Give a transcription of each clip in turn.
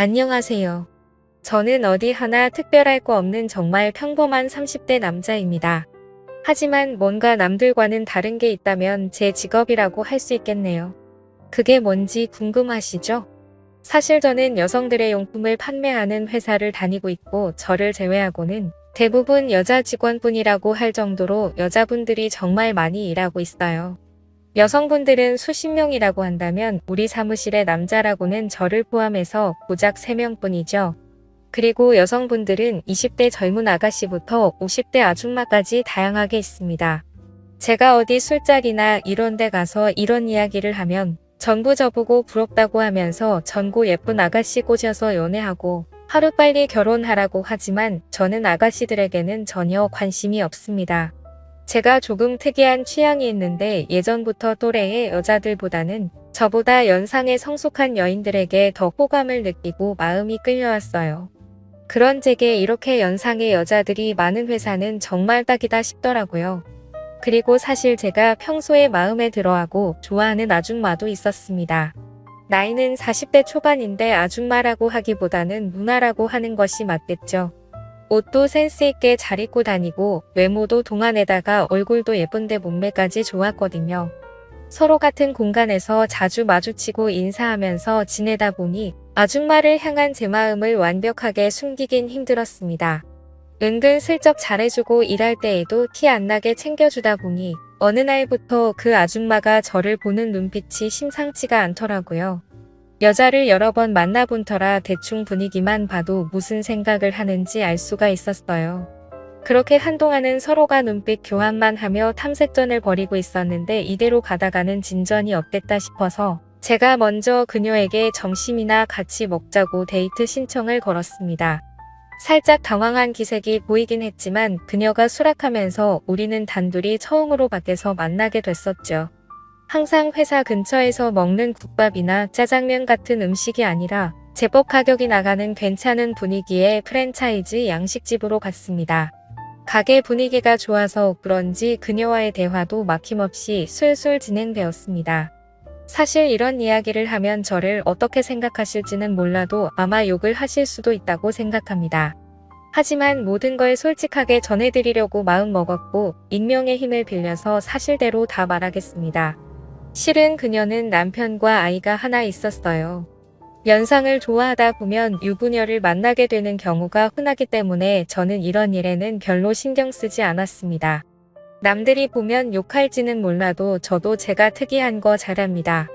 안녕하세요. 저는 어디 하나 특별할 거 없는 정말 평범한 30대 남자입니다. 하지만 뭔가 남들과는 다른 게 있다면 제 직업이라고 할 수 있겠네요. 그게 뭔지 궁금하시죠? 사실 저는 여성들의 용품을 판매하는 회사를 다니고 있고 저를 제외하고는 대부분 여자 직원뿐이라고 할 정도로 여자분들이 정말 많이 일하고 있어요. 여성분들은 수십 명이라고 한다면 우리 사무실의 남자라고는 저를 포함해서 고작 3명뿐이죠. 그리고 여성분들은 20대 젊은 아가씨부터 50대 아줌마까지 다양하게 있습니다. 제가 어디 술자리나 이런 데 가서 이런 이야기를 하면 전부 저보고 부럽다고 하면서 전고 예쁜 아가씨 꼬셔서 연애하고 하루빨리 결혼하라고 하지만 저는 아가씨들에게는 전혀 관심이 없습니다. 제가 조금 특이한 취향이 있는데 예전부터 또래의 여자들보다는 저보다 연상의 성숙한 여인들에게 더 호감을 느끼고 마음이 끌려왔어요. 그런 제게 이렇게 연상의 여자들이 많은 회사는 정말 딱이다 싶더라고요. 그리고 사실 제가 평소에 마음에 들어하고 좋아하는 아줌마도 있었습니다. 나이는 40대 초반인데 아줌마라고 하기보다는 누나라고 하는 것이 맞겠죠. 옷도 센스 있게 잘 입고 다니고 외모도 동안에다가 얼굴도 예쁜데 몸매까지 좋았거든요. 서로 같은 공간에서 자주 마주치고 인사하면서 지내다 보니 아줌마를 향한 제 마음을 완벽하게 숨기긴 힘들었습니다. 은근 슬쩍 잘해주고 일할 때에도 티 안 나게 챙겨주다 보니 어느 날부터 그 아줌마가 저를 보는 눈빛이 심상치가 않더라고요. 여자를 여러 번 만나본 터라 대충 분위기만 봐도 무슨 생각을 하는지 알 수가 있었어요. 그렇게 한동안은 서로가 눈빛 교환만 하며 탐색전을 벌이고 있었는데 이대로 가다가는 진전이 없겠다 싶어서 제가 먼저 그녀에게 점심이나 같이 먹자고 데이트 신청을 걸었습니다. 살짝 당황한 기색이 보이긴 했지만 그녀가 수락하면서 우리는 단둘이 처음으로 밖에서 만나게 됐었죠. 항상 회사 근처에서 먹는 국밥이나 짜장면 같은 음식이 아니라 제법 가격이 나가는 괜찮은 분위기의 프랜차이즈 양식집으로 갔습니다. 가게 분위기가 좋아서 그런지 그녀와의 대화도 막힘없이 술술 진행되었습니다. 사실 이런 이야기를 하면 저를 어떻게 생각하실지는 몰라도 아마 욕을 하실 수도 있다고 생각합니다. 하지만 모든 걸 솔직하게 전해드리려고 마음먹었고 익명의 힘을 빌려서 사실대로 다 말하겠습니다. 실은 그녀는 남편과 아이가 하나 있었어요. 연상을 좋아하다 보면 유부녀를 만나게 되는 경우가 흔하기 때문에 저는 이런 일에는 별로 신경 쓰지 않았습니다. 남들이 보면 욕할지는 몰라도 저도 제가 특이한 거 잘합니다.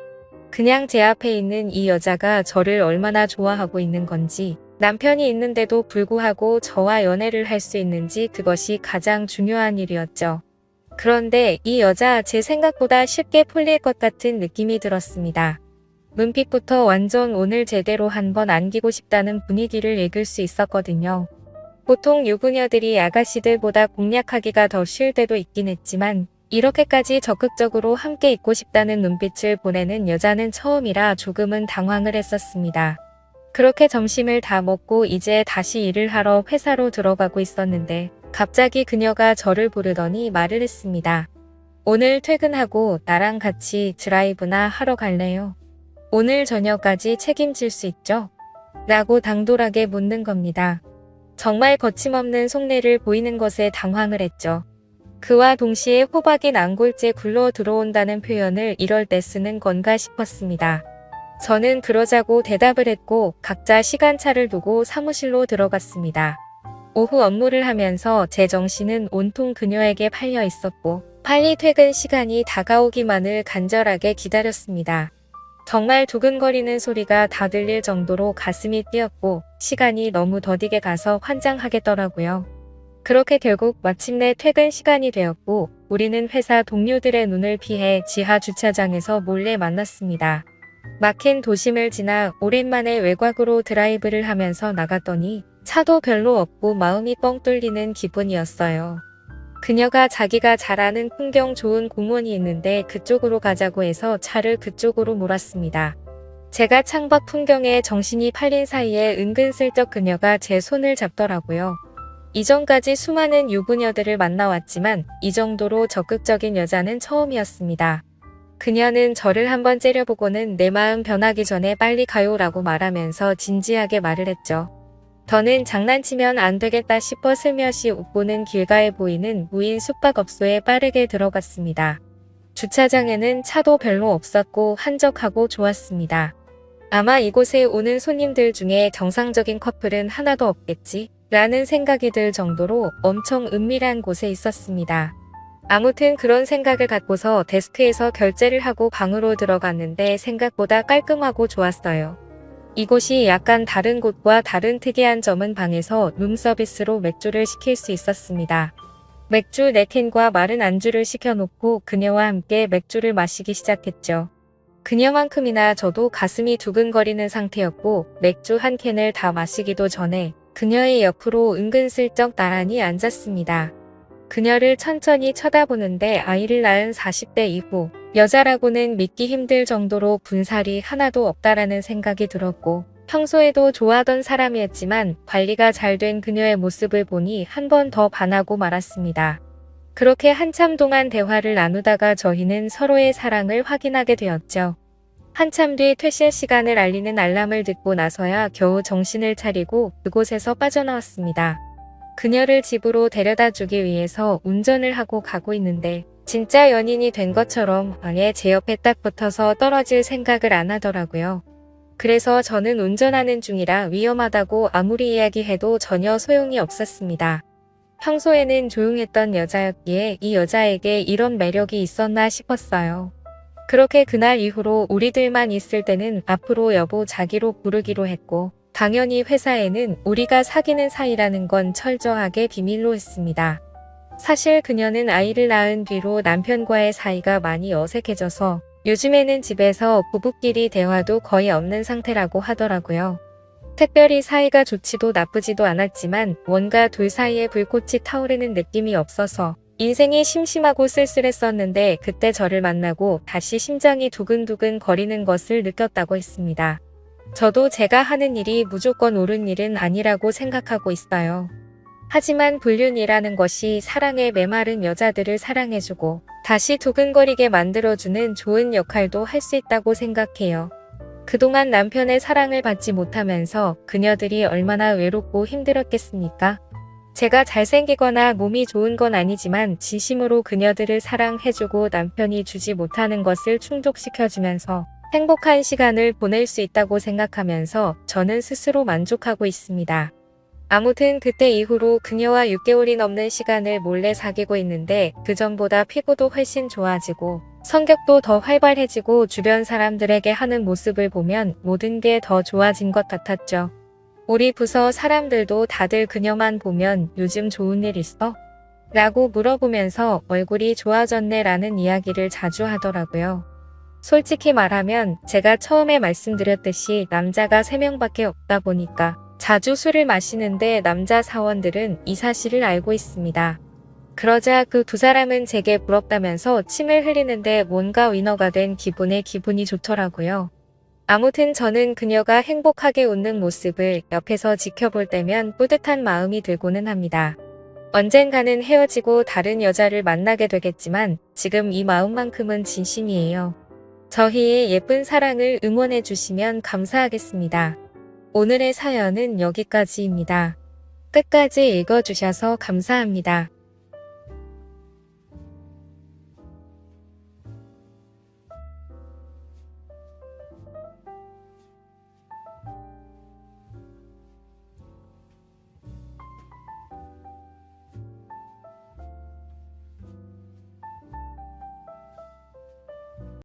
그냥 제 앞에 있는 이 여자가 저를 얼마나 좋아하고 있는 건지, 남편이 있는데도 불구하고 저와 연애를 할 수 있는지 그것이 가장 중요한 일이었죠. 그런데 이 여자 제 생각보다 쉽게 풀릴 것 같은 느낌이 들었습니다. 눈빛부터 완전 오늘 제대로 한번 안기고 싶다는 분위기를 읽을 수 있었거든요. 보통 유부녀들이 아가씨들보다 공략하기가 더 쉬울 때도 있긴 했지만 이렇게까지 적극적으로 함께 있고 싶다는 눈빛을 보내는 여자는 처음이라 조금은 당황을 했었습니다. 그렇게 점심을 다 먹고 이제 다시 일을 하러 회사로 들어가고 있었는데 갑자기 그녀가 저를 부르더니 말을 했습니다. 오늘 퇴근하고 나랑 같이 드라이브나 하러 갈래요? 오늘 저녁까지 책임질 수 있죠? 라고 당돌하게 묻는 겁니다. 정말 거침없는 속내를 보이는 것에 당황을 했죠. 그와 동시에 호박이 난골째 굴러 들어온다는 표현을 이럴 때 쓰는 건가 싶었습니다. 저는 그러자고 대답을 했고 각자 시간차를 두고 사무실로 들어갔습니다. 오후 업무를 하면서 제 정신은 온통 그녀에게 팔려 있었고 빨리 퇴근 시간이 다가오기만을 간절하게 기다렸습니다. 정말 두근거리는 소리가 다 들릴 정도로 가슴이 뛰었고 시간이 너무 더디게 가서 환장하겠더라고요. 그렇게 결국 마침내 퇴근 시간이 되었고 우리는 회사 동료들의 눈을 피해 지하 주차장에서 몰래 만났습니다. 막힌 도심을 지나 오랜만에 외곽으로 드라이브를 하면서 나갔더니 차도 별로 없고 마음이 뻥 뚫리는 기분이었어요. 그녀가 자기가 잘 아는 풍경 좋은 공원이 있는데 그쪽으로 가자고 해서 차를 그쪽으로 몰았습니다. 제가 창밖 풍경에 정신이 팔린 사이에 은근슬쩍 그녀가 제 손을 잡더라고요. 이전까지 수많은 유부녀들을 만나왔지만 이 정도로 적극적인 여자는 처음이었습니다. 그녀는 저를 한번 째려보고는 내 마음 변하기 전에 빨리 가요라고 말하면서 진지하게 말을 했죠. 더는 장난치면 안 되겠다 싶어 슬며시 웃고는 길가에 보이는 무인 숙박업소에 빠르게 들어갔습니다. 주차장에는 차도 별로 없었고 한적하고 좋았습니다. 아마 이곳에 오는 손님들 중에 정상적인 커플은 하나도 없겠지? 라는 생각이 들 정도로 엄청 은밀한 곳에 있었습니다. 아무튼 그런 생각을 갖고서 데스크에서 결제를 하고 방으로 들어갔는데 생각보다 깔끔하고 좋았어요. 이곳이 약간 다른 곳과 다른 특이한 점은 방에서 룸서비스로 맥주를 시킬 수 있었습니다. 맥주 4캔과 마른 안주를 시켜놓고 그녀와 함께 맥주를 마시기 시작했죠. 그녀만큼이나 저도 가슴이 두근거리는 상태였고 맥주 1캔을 다 마시기도 전에 그녀의 옆으로 은근슬쩍 나란히 앉았습니다. 그녀를 천천히 쳐다보는데 아이를 낳은 40대 이후 여자라고는 믿기 힘들 정도로 군살이 하나도 없다라는 생각이 들었고 평소에도 좋아하던 사람이었지만 관리가 잘 된 그녀의 모습을 보니 한 번 더 반하고 말았습니다. 그렇게 한참 동안 대화를 나누다가 저희는 서로의 사랑을 확인하게 되었죠. 한참 뒤 퇴실 시간을 알리는 알람을 듣고 나서야 겨우 정신을 차리고 그곳에서 빠져나왔습니다. 그녀를 집으로 데려다 주기 위해서 운전을 하고 가고 있는데 진짜 연인이 된 것처럼 아예 제 옆에 딱 붙어서 떨어질 생각을 안 하더라고요. 그래서 저는 운전하는 중이라 위험하다고 아무리 이야기해도 전혀 소용이 없었습니다. 평소에는 조용했던 여자였기에 이 여자에게 이런 매력이 있었나 싶었어요. 그렇게 그날 이후로 우리들만 있을 때는 앞으로 여보 자기로 부르기로 했고 당연히 회사에는 우리가 사귀는 사이라는 건 철저하게 비밀로 했습니다. 사실 그녀는 아이를 낳은 뒤로 남편과의 사이가 많이 어색해져서 요즘에는 집에서 부부끼리 대화도 거의 없는 상태라고 하더라고요. 특별히 사이가 좋지도 나쁘지도 않았지만 뭔가 둘 사이에 불꽃이 타오르는 느낌이 없어서 인생이 심심하고 쓸쓸했었는데 그때 저를 만나고 다시 심장이 두근두근 거리는 것을 느꼈다고 했습니다. 저도 제가 하는 일이 무조건 옳은 일은 아니라고 생각하고 있어요. 하지만 불륜이라는 것이 사랑에 메마른 여자들을 사랑해주고 다시 두근거리게 만들어주는 좋은 역할도 할 수 있다고 생각해요. 그동안 남편의 사랑을 받지 못하면서 그녀들이 얼마나 외롭고 힘들었겠습니까? 제가 잘생기거나 몸이 좋은 건 아니지만 진심으로 그녀들을 사랑해주고 남편이 주지 못하는 것을 충족시켜주면서 행복한 시간을 보낼 수 있다고 생각하면서 저는 스스로 만족하고 있습니다. 아무튼 그때 이후로 그녀와 6개월이 넘는 시간을 몰래 사귀고 있는데 그전보다 피부도 훨씬 좋아지고 성격도 더 활발해지고 주변 사람들에게 하는 모습을 보면 모든 게 더 좋아진 것 같았죠. 우리 부서 사람들도 다들 그녀만 보면 요즘 좋은 일 있어? 라고 물어보면서 얼굴이 좋아졌네 라는 이야기를 자주 하더라고요. 솔직히 말하면 제가 처음에 말씀드렸듯이 남자가 3명밖에 없다 보니까 자주 술을 마시는데 남자 사원들은 이 사실을 알고 있습니다. 그러자 그 2사람은 제게 부럽다면서 침을 흘리는데 뭔가 위너가 된 기분이 좋더라고요. 아무튼 저는 그녀가 행복하게 웃는 모습을 옆에서 지켜볼 때면 뿌듯한 마음이 들고는 합니다. 언젠가는 헤어지고 다른 여자를 만나게 되겠지만 지금 이 마음만큼은 진심이에요. 저희의 예쁜 사랑을 응원해 주시면 감사하겠습니다. 오늘의 사연은 여기까지입니다. 끝까지 읽어주셔서 감사합니다.